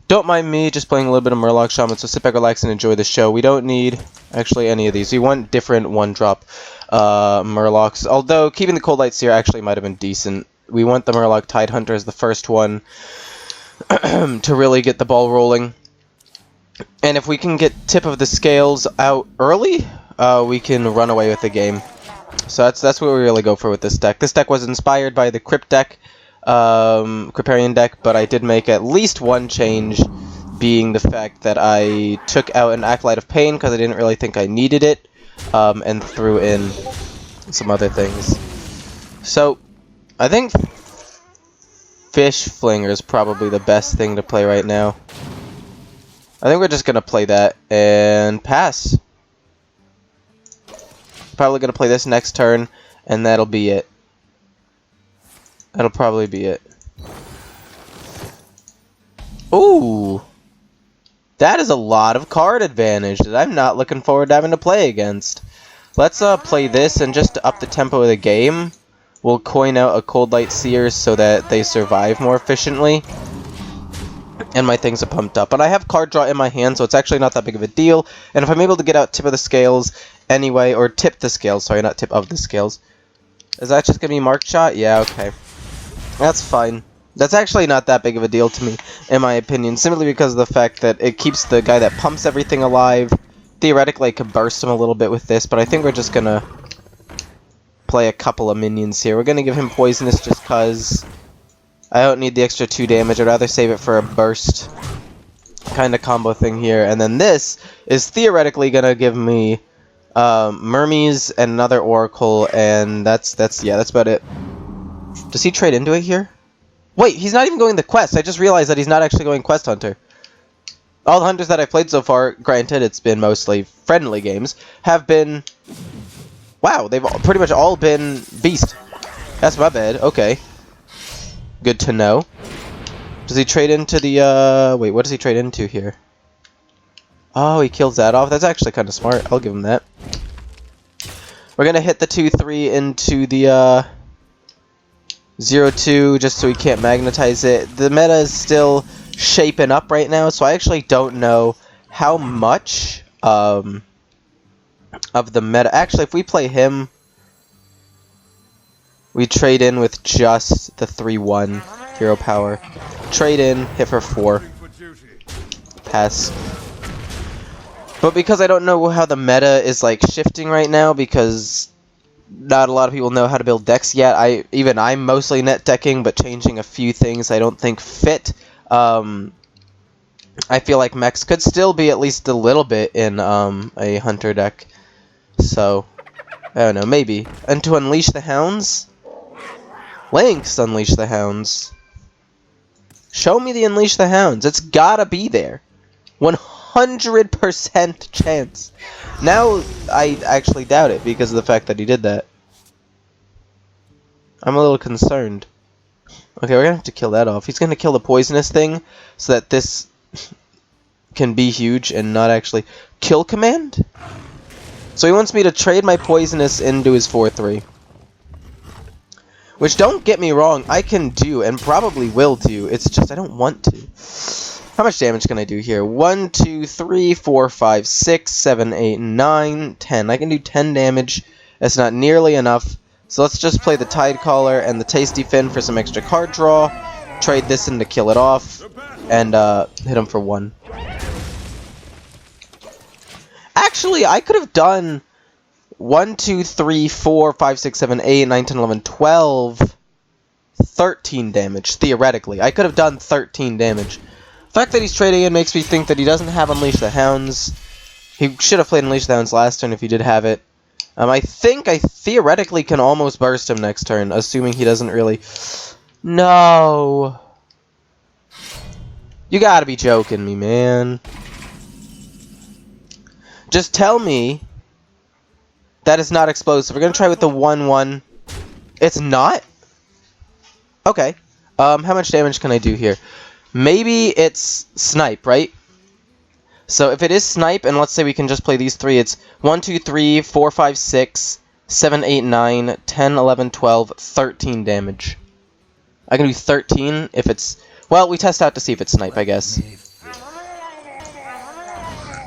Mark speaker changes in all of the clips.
Speaker 1: Don't mind me just playing a little bit of Murloc Shaman, so sit back, relax, and enjoy the show. We don't need, actually, any of these. We want different one-drop Murlocs, although keeping the Cold Light Seer actually might have been decent. We want the Murloc Tidehunter as the first one to really get the ball rolling. And if we can get Tip of the Scales out early, we can run away with the game. So that's what we really go for with this deck. This deck was inspired by the Crypt deck, Cryptarian deck, but I did make at least one change, being the fact that I took out an Acolyte of Pain because I didn't really think I needed it, and threw in some other things. So, I think Fish Flinger is probably the best thing to play right now. I think we're just going to play that and pass. Probably going to play this next turn, and that'll be it. That'll probably be it. Ooh! That is a lot of card advantage that I'm not looking forward to having to play against. Let's play this, and just to up the tempo of the game, we'll coin out a Cold Light Seer so that they survive more efficiently. And my things are pumped up. But I have card draw in my hand, so it's actually not that big of a deal. And if I'm able to get out Tip of the Scales anyway, or Tip the Scales, sorry, not Tip of the Scales. Is that just going to be Mark Shot? Yeah, okay. That's fine. That's actually not that big of a deal to me, in my opinion, simply because of the fact that it keeps the guy that pumps everything alive. Theoretically, I could burst him a little bit with this, but I think we're just going to play a couple of minions here. We're going to give him Poisonous just because I don't need the extra 2 damage. I'd rather save it for a burst kind of combo thing here. And then this is theoretically going to give me Mermies and another Oracle, and that's about it. Does he trade into it here? Wait, he's not even going the quest. I just realized that he's not actually going Quest Hunter. All the hunters that I've played so far, granted it's been mostly friendly games, have been... Wow, they've pretty much all been Beast. That's my bad. Okay. Good to know. Does he trade into the, wait, what does he trade into here? Oh, he kills that off. That's actually kind of smart. I'll give him that. We're going to hit the 2-3 into the, 0-2 just so we can't magnetize it. The meta is still shaping up right now, so I actually don't know how much of the meta. Actually, if we play him, we trade in with just the 3-1 hero power. Trade in, hit for 4. Pass. But because I don't know how the meta is like shifting right now, because not a lot of people know how to build decks yet. I'm mostly net decking, but changing a few things I don't think fit. I feel like mechs could still be at least a little bit in a hunter deck. So, I don't know, maybe. And to unleash the hounds? Lynx unleash the hounds. Show me the unleash the hounds. It's gotta be there. 100% chance. Now, I actually doubt it because of the fact that he did that. I'm a little concerned. Okay, we're gonna have to kill that off. He's gonna kill the poisonous thing so that this can be huge and not actually kill command? So he wants me to trade my poisonous into his 4-3. Which, don't get me wrong, I can do and probably will do. It's just I don't want to. How much damage can I do here? 1, 2, 3, 4, 5, 6, 7, 8, 9, 10. I can do 10 damage. That's not nearly enough. So let's just play the Tidecaller and the Tasty Fin for some extra card draw. Trade this in to kill it off. And hit him for 1. Actually, I could have done 1, 2, 3, 4, 5, 6, 7, 8, 9, 10, 11, 12, 13 damage, theoretically. I could have done 13 damage. The fact that he's trading in makes me think that he doesn't have Unleash the Hounds. He should have played Unleash the Hounds last turn if he did have it. I think I theoretically can almost burst him next turn, assuming he doesn't really... No! You gotta be joking me, man. Just tell me that is not explosive. We're gonna try with the 1-1. It's not? Okay. How much damage can I do here? Maybe it's Snipe, right? So if it is Snipe, and let's say we can just play these 3, it's 1, 2, 3, 4, 5, 6, 7, 8, 9, 10, 11, 12, 13 damage. I can do 13 if it's... Well, we test out to see if it's Snipe, I guess.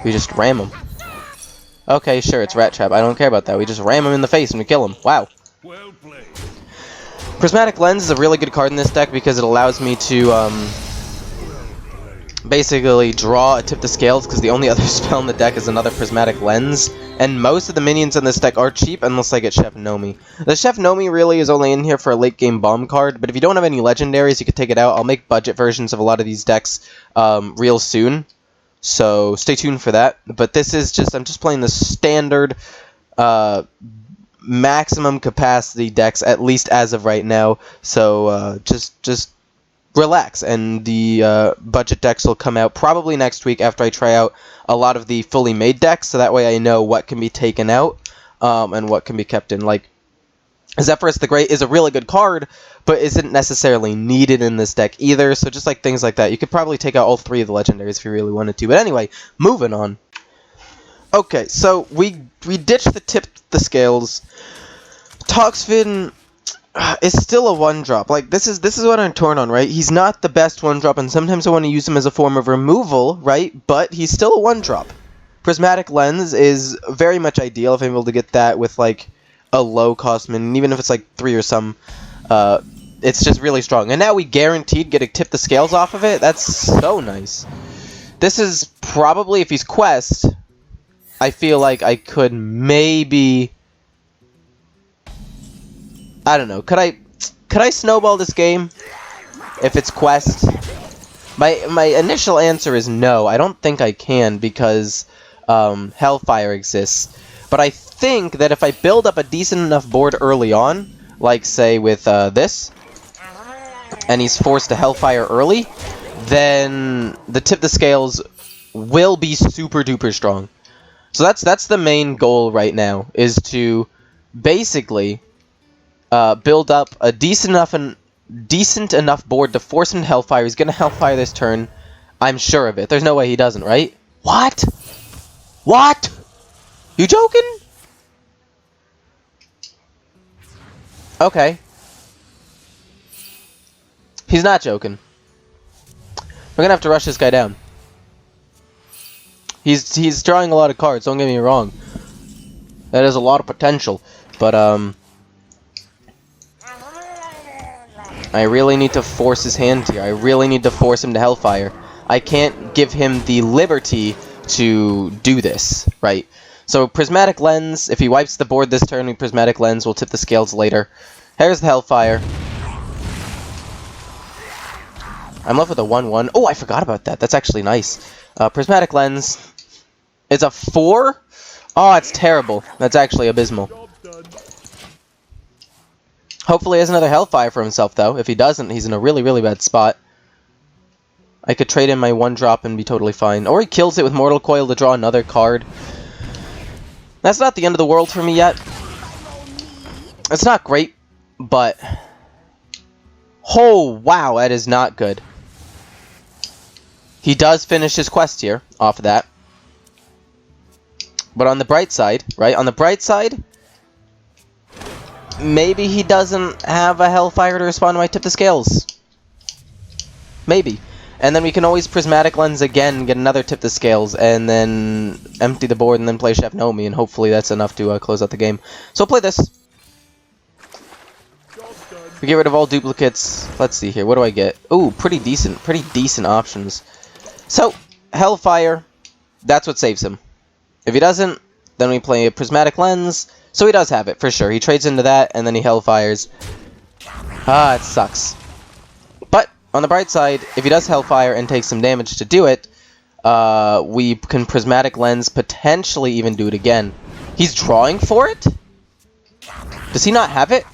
Speaker 1: We just ram him. Okay, sure, it's Rat Trap. I don't care about that. We just ram him in the face and we kill him. Wow.
Speaker 2: Well played.
Speaker 1: Prismatic Lens is a really good card in this deck because it allows me to basically draw a Tip the Scales, because the only other spell in the deck is another Prismatic Lens, and most of the minions in this deck are cheap unless I get Chef Nomi. The Chef Nomi really is only in here for a late game bomb card, but if you don't have any legendaries, you can take it out. I'll make budget versions of a lot of these decks real soon, so stay tuned for that. But this is just, I'm just playing the standard maximum capacity decks, at least as of right now, so just relax, and the budget decks will come out probably next week after I try out a lot of the fully made decks, so that way I know what can be taken out and what can be kept in. Like, Zephyrus the Great is a really good card, but isn't necessarily needed in this deck either, so just like things like that. You could probably take out all three of the legendaries if you really wanted to, but anyway, moving on. Okay, so we ditched the Tip the Scales. Toxfin is still a 1-drop. Like, this is what I'm torn on, right? He's not the best 1-drop, and sometimes I want to use him as a form of removal, right? But he's still a 1-drop. Prismatic Lens is very much ideal if I'm able to get that with, like, a low-cost min, even if it's, like, 3 or some. It's just really strong. And now we guaranteed get to Tip the Scales off of it. That's so nice. This is probably, if he's Quest, I feel like I could maybe... I don't know. Could I snowball this game if it's Quest? My initial answer is no. I don't think I can because Hellfire exists. But I think that if I build up a decent enough board early on, like say with this, and he's forced to Hellfire early, then the Tip the Scales will be super duper strong. So that's the main goal right now, is to basically build up a decent enough board to force him to Hellfire. He's gonna Hellfire this turn. I'm sure of it. There's no way he doesn't, right? What? What? You joking? Okay. He's not joking. We're gonna have to rush this guy down. He's drawing a lot of cards, don't get me wrong. That has a lot of potential. But I really need to force his hand here. I really need to force him to Hellfire. I can't give him the liberty to do this, right? So Prismatic Lens, if he wipes the board this turn, we Prismatic Lens, we'll Tip the Scales later. Here's the Hellfire. I'm left with a 1-1. Oh, I forgot about that. That's actually nice. Prismatic Lens. It's a 4? Oh, it's terrible. That's actually abysmal. Hopefully he has another Hellfire for himself, though. If he doesn't, he's in a really, really bad spot. I could trade in my 1-drop and be totally fine. Or he kills it with Mortal Coil to draw another card. That's not the end of the world for me yet. It's not great, but... oh, wow, that is not good. He does finish his quest here off of that. But on the bright side, right? On the bright side... maybe he doesn't have a Hellfire to respond to my Tip the Scales. Maybe. And then we can always Prismatic Lens again, get another Tip the Scales, and then empty the board and then play Chef Nomi, and hopefully that's enough to close out the game. So I'll play this. We get rid of all duplicates. Let's see here. What do I get? Ooh, pretty decent options. So, Hellfire, that's what saves him. If he doesn't, then we play a Prismatic Lens. So he does have it, for sure. He trades into that, and then he Hellfires. Ah, it sucks. But, on the bright side, if he does Hellfire and takes some damage to do it, we can Prismatic Lens, potentially even do it again. He's drawing for it? Does he not have it?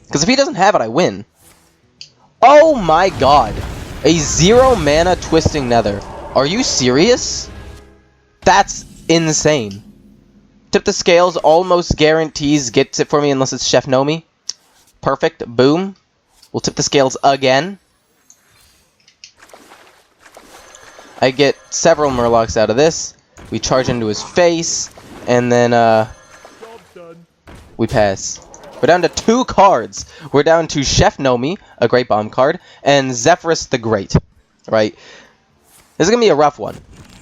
Speaker 1: Because if he doesn't have it, I win. Oh my god. A 0-mana Twisting Nether. Are you serious? That's insane. Tip the Scales almost guarantees gets it for me unless it's Chef Nomi. Perfect. Boom. We'll Tip the Scales again. I get several Murlocs out of this. We charge into his face. And then, we pass. We're down to 2 cards. We're down to Chef Nomi, a great bomb card, and Zephyrus the Great. Right? This is going to be a rough one.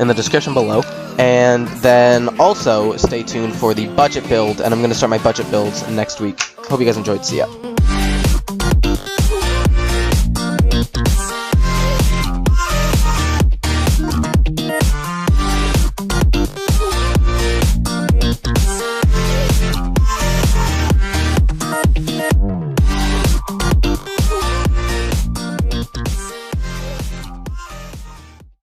Speaker 1: in the description below. And then also stay tuned for the budget build, and I'm going to start my budget builds next week. Hope you guys enjoyed. See ya.